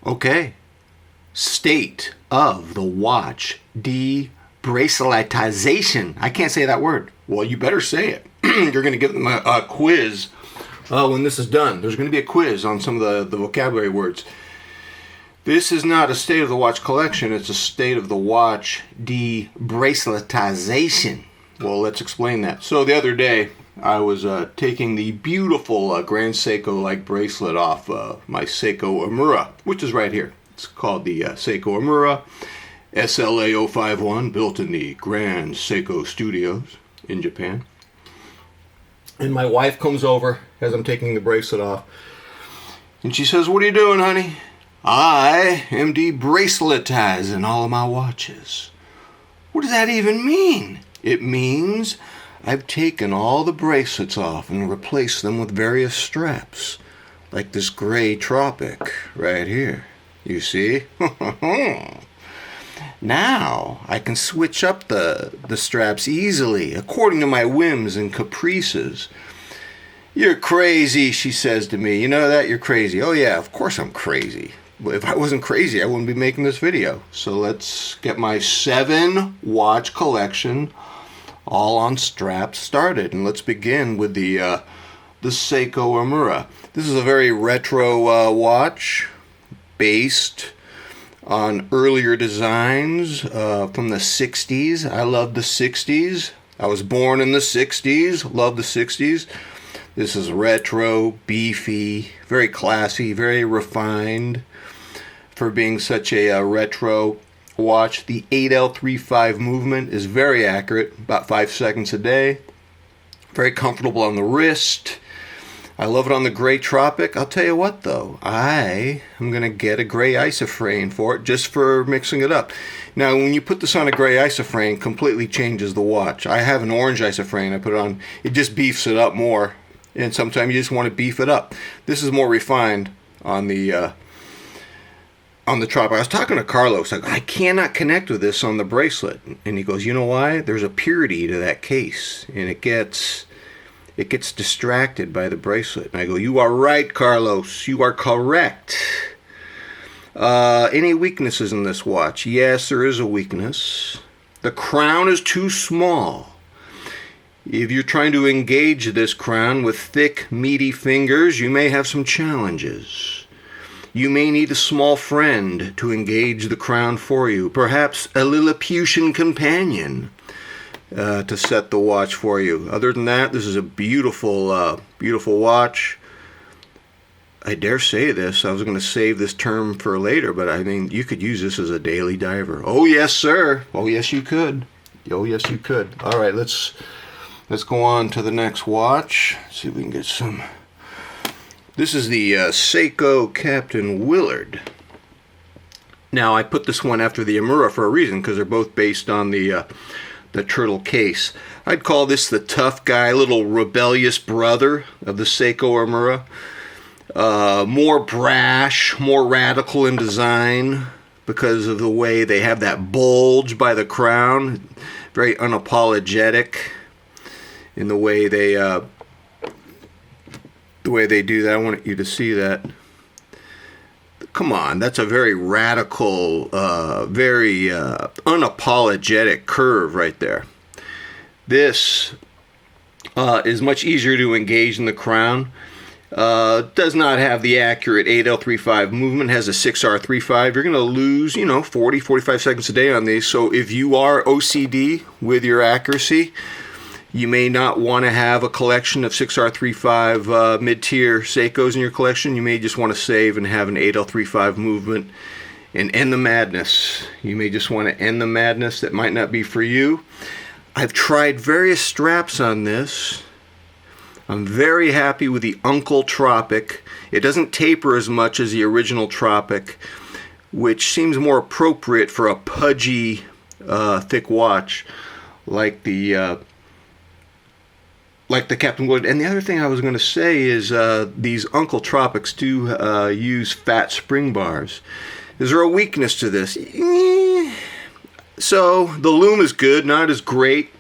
Okay. State of the watch. De-Braceletization. I can't say that word. Well, you better say it. You're going to give them a quiz when this is done. There's going to be a quiz on some of the vocabulary words. This is not a state of the watch collection. It's a state of the watch de-braceletization. Well, let's explain that. So the other day, I was taking the beautiful Grand Seiko-like bracelet off my Seiko Amura, which is right here. It's called the Seiko Amura SLA 051, built in the Grand Seiko Studios in Japan. And my wife comes over as I'm taking the bracelet off, and she says, "What are you doing, honey?" "I am de-braceletizing all of my watches." What does that even mean? It means I've taken all the bracelets off and replaced them with various straps, like this gray Tropic right here. You see? Now I can switch up the straps easily, according to my whims and caprices. "You're crazy," she says to me. "You know that? You're crazy." "Oh yeah, of course I'm crazy. If I wasn't crazy, I wouldn't be making this video." So let's get my 7 watch collection all on straps started. And let's begin with the Seiko Amura. This is a very retro watch based on earlier designs from the 60s. I love the 60s. I was born in the 60s. Love the 60s. This is retro, beefy, very classy, very refined for being such a retro watch. The 8L35 movement is very accurate, about 5 seconds a day. Very comfortable on the wrist. I love it on the gray Tropic. I'll tell you what though, I am going to get a gray isofrane for it, just for mixing it up. Now when you put this on a gray isofrane, completely changes the watch. I have an orange isofrane I put it on. It just beefs it up more, and sometimes you just want to beef it up. This is more refined on the Tropic. I was talking to Carlos, like, I cannot connect with this on the bracelet. And he goes, "You know why? There's a purity to that case, and it gets distracted by the bracelet." And I go, "You are right, Carlos. You are correct." Any weaknesses in this watch? Yes, there is a weakness. The crown is too small. If you're trying to engage this crown with thick, meaty fingers, you may have some challenges. You may need a small friend to engage the crown for you. Perhaps a Lilliputian companion to set the watch for you. Other than that, this is a beautiful, beautiful watch. I dare say this. I was going to save this term for later, but I mean, you could use this as a daily diver. Oh, yes, sir. Oh, yes, you could. Oh, yes, you could. All right, let's go on to the next watch. See if we can get some. This is the Seiko Captain Willard. Now, I put this one after the Amura for a reason, because they're both based on the turtle case. I'd call this the tough guy, little rebellious brother of the Seiko Amura. More brash, more radical in design because of the way they have that bulge by the crown. Very unapologetic in the way they do that. I want you to see that. Come on, that's a very radical, very unapologetic curve right there. This is much easier to engage in the crown. Does not have the accurate 8L35 movement, has a 6R35. You're going to lose, 40, 45 seconds a day on these. So if you are OCD with your accuracy, you may not want to have a collection of 6R35 mid-tier Seikos in your collection. You may just want to save and have an 8L35 movement and end the madness. You may just want to end the madness. That might not be for you. I've tried various straps on this. I'm very happy with the Uncle Tropic. It doesn't taper as much as the original Tropic, which seems more appropriate for a pudgy, thick watch like the Captain Willard. And the other thing I was going to say is these Uncle Tropics do use fat spring bars. Is there a weakness to this? So the loom is good, not as great.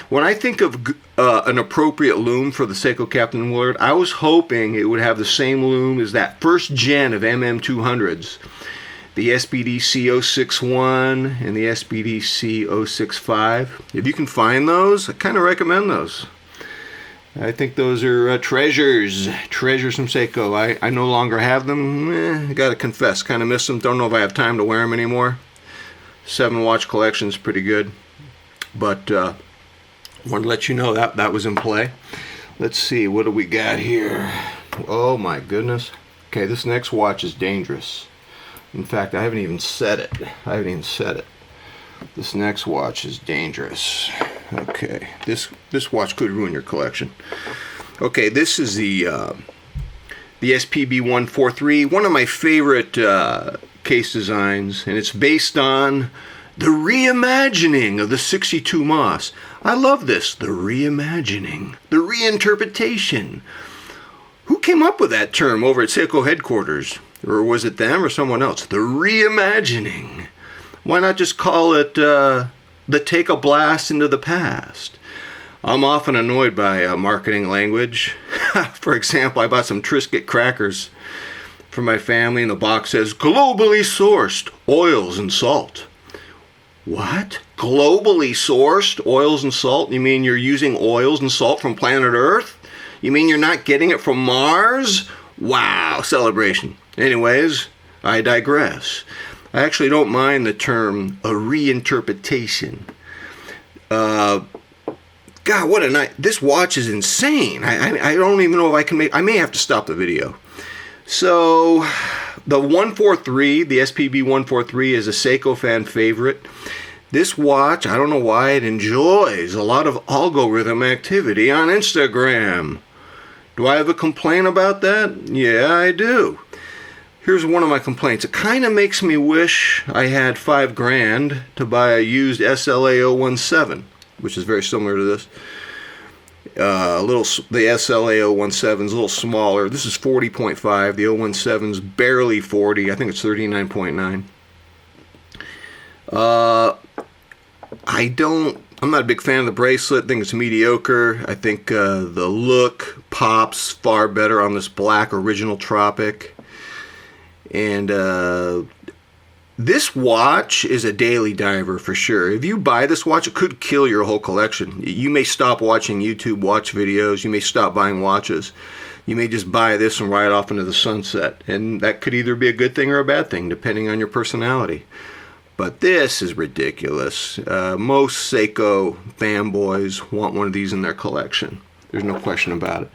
When I think of an appropriate loom for the Seiko Captain Willard, I was hoping it would have the same loom as that first gen of MM200s. the SBDC 061 and the SBDC 065. If you can find those, I kind of recommend those. I think those are treasures from Seiko. I no longer have them. I gotta confess, kind of miss them. Don't know if I have time to wear them anymore. 7-watch collection is pretty good, but wanted to let you know that was in play. Let's see, what do we got here? Oh my goodness. Okay, this next watch is dangerous. In fact, I haven't even set it. This next watch is dangerous. Okay, this watch could ruin your collection. Okay, this is the SPB 143, one of my favorite case designs, and it's based on the reimagining of the 62 Moss. I love this, the reimagining, the reinterpretation. Who came up with that term over at Seiko headquarters? Or was it them or someone else? The reimagining. Why not just call it the take a blast into the past? I'm often annoyed by marketing language. For example, I bought some Triscuit crackers for my family, and the box says, globally sourced oils and salt. What? Globally sourced oils and salt? You mean you're using oils and salt from planet Earth? You mean you're not getting it from Mars? Wow, celebration. Anyways, I digress. I actually don't mind the term a reinterpretation. God, what a night. This watch is insane. I don't even know if I can I may have to stop the video. So, the 143, the SPB 143 is a Seiko fan favorite. This watch, I don't know why, it enjoys a lot of algorithm activity on Instagram. Do I have a complaint about that? Yeah, I do. Here's one of my complaints. It kind of makes me wish I had $5,000 to buy a used SLA 017, which is very similar to this. The SLA 017 is a little smaller. This is 40.5. The 017 is barely 40. I think it's 39.9. I'm not a big fan of the bracelet. I think it's mediocre. I think the look pops far better on this black original Tropic. And this watch is a daily diver for sure. If you buy this watch, it could kill your whole collection. You may stop watching YouTube watch videos. You may stop buying watches. You may just buy this and ride off into the sunset. And that could either be a good thing or a bad thing, depending on your personality. But this is ridiculous. Most Seiko fanboys want one of these in their collection. There's no question about it.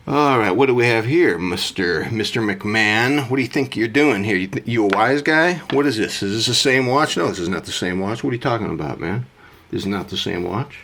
All right, what do we have here, Mr. McMahon? What do you think you're doing here? You a wise guy? What is this? Is this the same watch? No, this is not the same watch. What are you talking about, man? This is not the same watch.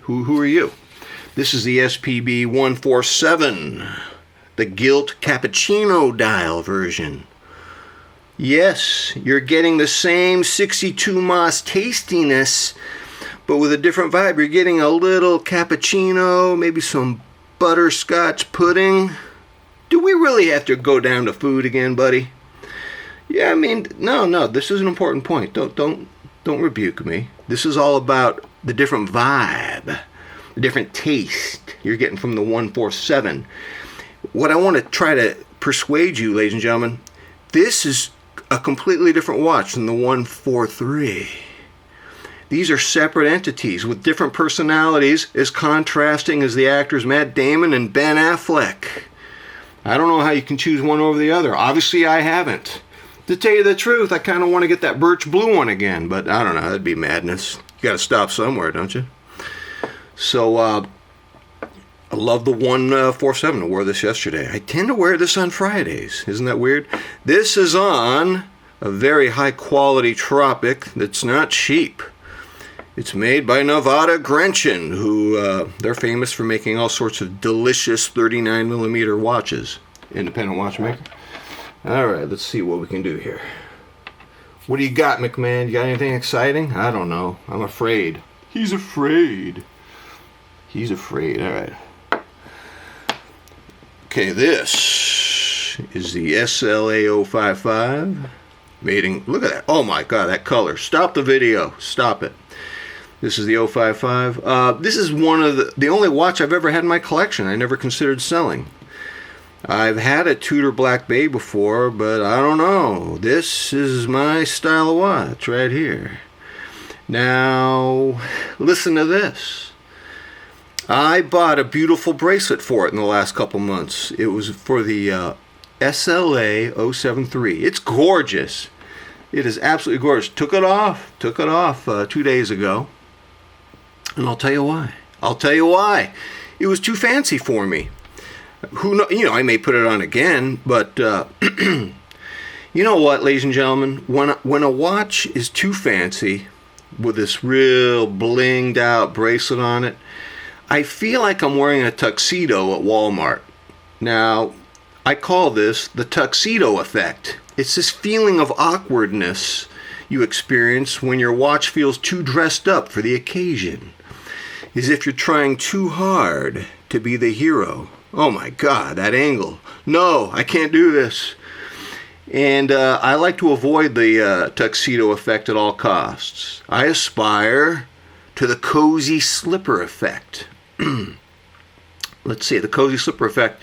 Who are you? This is the SPB 147, the gilt cappuccino dial version. Yes, you're getting the same 62 Moss tastiness, but with a different vibe. You're getting a little cappuccino, maybe some butterscotch pudding. Do we really have to go down to food again, buddy? Yeah, I mean, no, this is an important point. Don't rebuke me. This is all about the different vibe, the different taste you're getting from the 147. What I want to try to persuade you, ladies and gentlemen, this is a completely different watch than the 143. These are separate entities with different personalities, as contrasting as the actors Matt Damon and Ben Affleck. I don't know how you can choose one over the other. Obviously, I haven't. To tell you the truth, I kind of want to get that birch blue one again, but I don't know. That'd be madness. You got to stop somewhere, don't you? So, I love the 147. I wore this yesterday. I tend to wear this on Fridays. Isn't that weird? This is on a very high-quality Tropic that's not cheap. It's made by Nevada Grenchen, who they're famous for making all sorts of delicious 39mm watches. Independent watchmaker. All right, let's see what we can do here. What do you got, McMahon? You got anything exciting? I don't know. I'm afraid. He's afraid. He's afraid. All right. Okay, this is the SLA 055. Look at that. Oh my God, that color. Stop the video. Stop it. This is the 055. This is one of the only watch I've ever had in my collection I never considered selling. I've had a Tudor Black Bay before, but I don't know. This is my style of watch right here. Now, listen to this. I bought a beautiful bracelet for it in the last couple months. It was for the SLA 073. It's gorgeous. It is absolutely gorgeous. Took it off 2 days ago. And I'll tell you why. It was too fancy for me. Who know? I may put it on again, but you know what, ladies and gentlemen? When a watch is too fancy, with this real blinged out bracelet on it, I feel like I'm wearing a tuxedo at Walmart. Now, I call this the tuxedo effect. It's this feeling of awkwardness you experience when your watch feels too dressed up for the occasion. As if you're trying too hard to be the hero. Oh my God, that angle. No, I can't do this. And I like to avoid the tuxedo effect at all costs. I aspire to the cozy slipper effect. Let's see, the cozy slipper effect.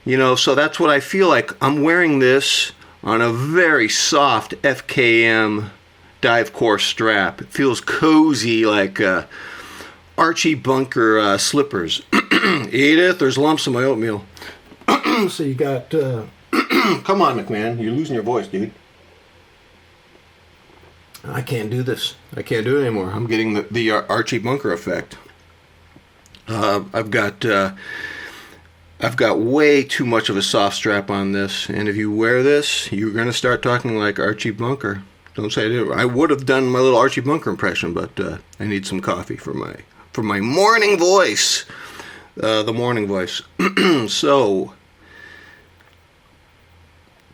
So that's what I feel like. I'm wearing this on a very soft FKM dive core strap. It feels cozy, like Archie Bunker slippers. Edith, there's lumps in my oatmeal. So you got... Come on, McMahon. You're losing your voice, dude. I can't do this. I can't do it anymore. I'm getting the Archie Bunker effect. I've got way too much of a soft strap on this, and if you wear this, you're going to start talking like Archie Bunker. Don't say I did. I would have done my little Archie Bunker impression, but I need some coffee for my morning voice. The morning voice. So,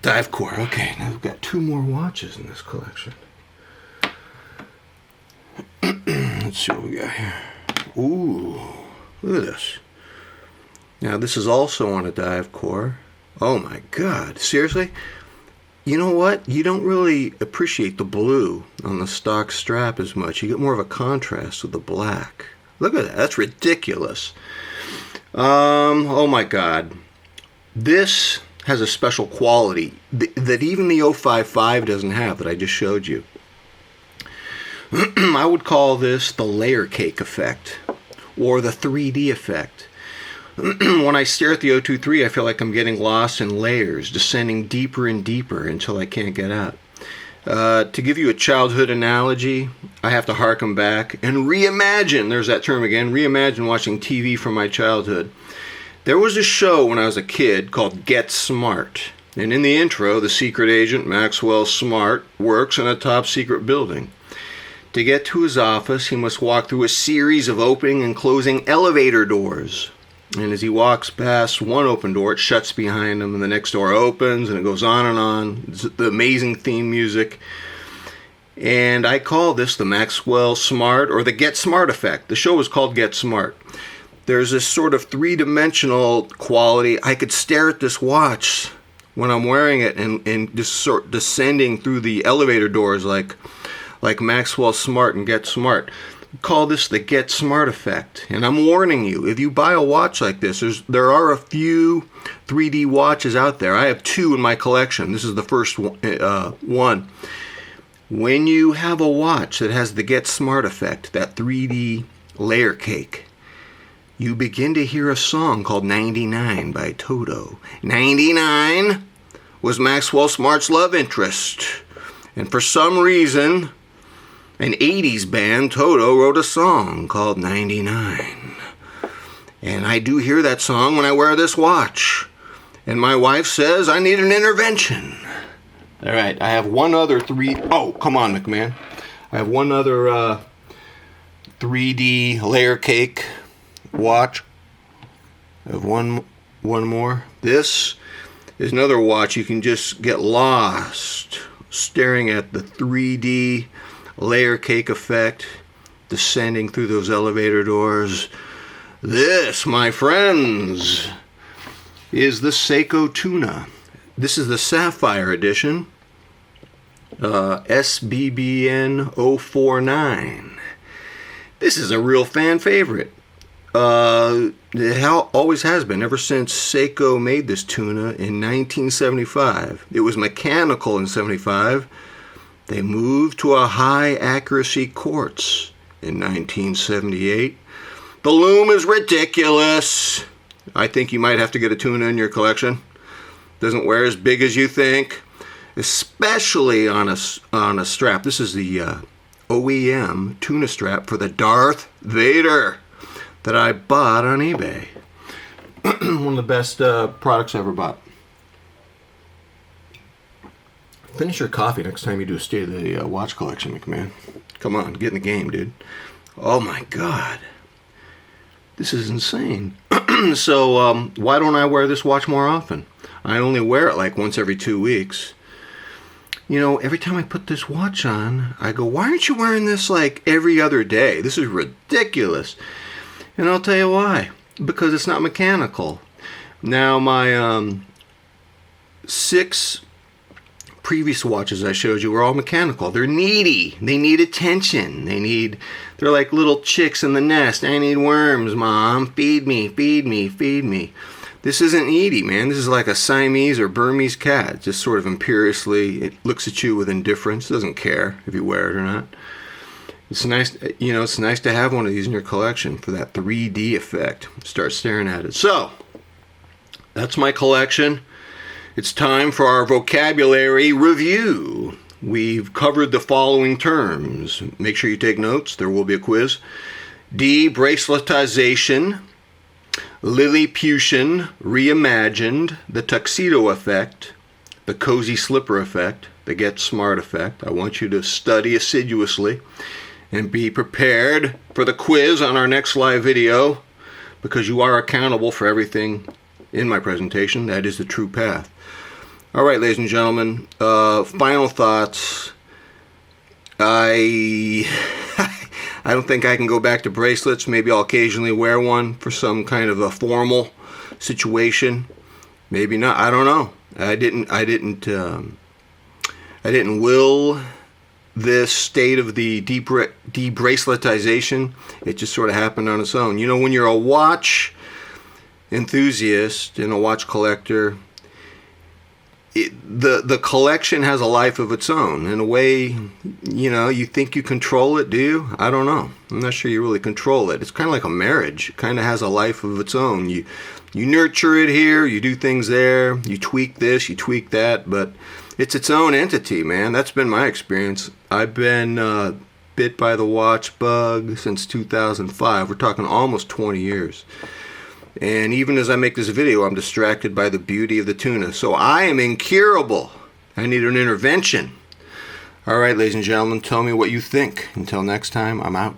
dive core. Okay, now we've got 2 more watches in this collection. Let's see what we got here. Ooh, look at this. Now, this is also on a dive core. Oh my God, seriously? You know what? You don't really appreciate the blue on the stock strap as much. You get more of a contrast with the black. Look at that. That's ridiculous. Oh my God. This has a special quality that even the 055 doesn't have, that I just showed you. I would call this the layer cake effect, or the 3D effect. When I stare at the 023, I feel like I'm getting lost in layers, descending deeper and deeper until I can't get out. To give you a childhood analogy, I have to harken back and reimagine, there's that term again, reimagine watching TV from my childhood. There was a show when I was a kid called Get Smart. And in the intro, the secret agent, Maxwell Smart, works in a top secret building. To get to his office, he must walk through a series of opening and closing elevator doors. And as he walks past one open door, it shuts behind him, and the next door opens, and it goes on and on. It's the amazing theme music. And I call this the Maxwell Smart, or the Get Smart effect. The show is called Get Smart. There's this sort of three-dimensional quality. I could stare at this watch when I'm wearing it and just sort of descending through the elevator doors like Maxwell Smart and Get Smart. Call this the Get Smart effect. And I'm warning you, if you buy a watch like this, there are a few 3D watches out there. I have 2 in my collection. This is the first one. When you have a watch that has the Get Smart effect, that 3D layer cake, you begin to hear a song called 99 by Toto. 99 was Maxwell Smart's love interest. And for some reason, an 80s band, Toto, wrote a song called 99. And I do hear that song when I wear this watch. And my wife says I need an intervention. All right, I have one other Oh, come on, McMahon. I have one other 3D layer cake watch. I have one more. This is another watch. You can just get lost staring at the 3D layer cake effect, descending through those elevator doors. This, my friends, is the Seiko Tuna. This is the Sapphire Edition, SBBN 049. This is a real fan favorite. It always has been, ever since Seiko made this tuna in 1975. It was mechanical in 75. They moved to a high accuracy quartz in 1978. The loom is ridiculous. I think you might have to get a tuna in your collection. Doesn't wear as big as you think, especially on a strap. This is the OEM tuna strap for the Darth Vader that I bought on eBay. One of the best products I ever bought. Finish your coffee next time you do a State of the Watch collection, McMahon. Come on, get in the game, dude. Oh my God. This is insane. So why don't I wear this watch more often? I only wear it like once every 2 weeks. You know, every time I put this watch on, I go, why aren't you wearing this like every other day? This is ridiculous. And I'll tell you why. Because it's not mechanical. Now, my 6 previous watches I showed you were all mechanical. They're needy. They need attention. They're like little chicks in the nest. I need worms, Mom. Feed me, feed me, feed me. This isn't needy, man. This is like a Siamese or Burmese cat. Just sort of imperiously, it looks at you with indifference. Doesn't care if you wear it or not. It's nice, you know, it's nice to have one of these in your collection for that 3D effect. Start staring at it. So, that's my collection. It's time for our vocabulary review. We've covered the following terms. Make sure you take notes. There will be a quiz. De-Braceletization, Lilliputian reimagined, the tuxedo effect, the cozy slipper effect, the get smart effect. I want you to study assiduously and be prepared for the quiz on our next live video, because you are accountable for everything in my presentation. That is the true path. All right, ladies and gentlemen, final thoughts. I don't think I can go back to bracelets. Maybe I'll occasionally wear one for some kind of a formal situation. Maybe not. I don't know. I didn't will this state of the de-braceletization. It just sort of happened on its own. You know, when you're a watch enthusiast and a watch collector, the collection has a life of its own. In a way, you know, you think you control it, do you? I don't know. I'm not sure you really control it. It's kind of like a marriage. It kind of has a life of its own. You nurture it here, you do things there, you tweak this, you tweak that, but it's its own entity, man. That's been my experience. I've been bit by the watch bug since 2005. We're talking almost 20 years. And even as I make this video, I'm distracted by the beauty of the tuna. So I am incurable. I need an intervention. All right, ladies and gentlemen, tell me what you think. Until next time, I'm out.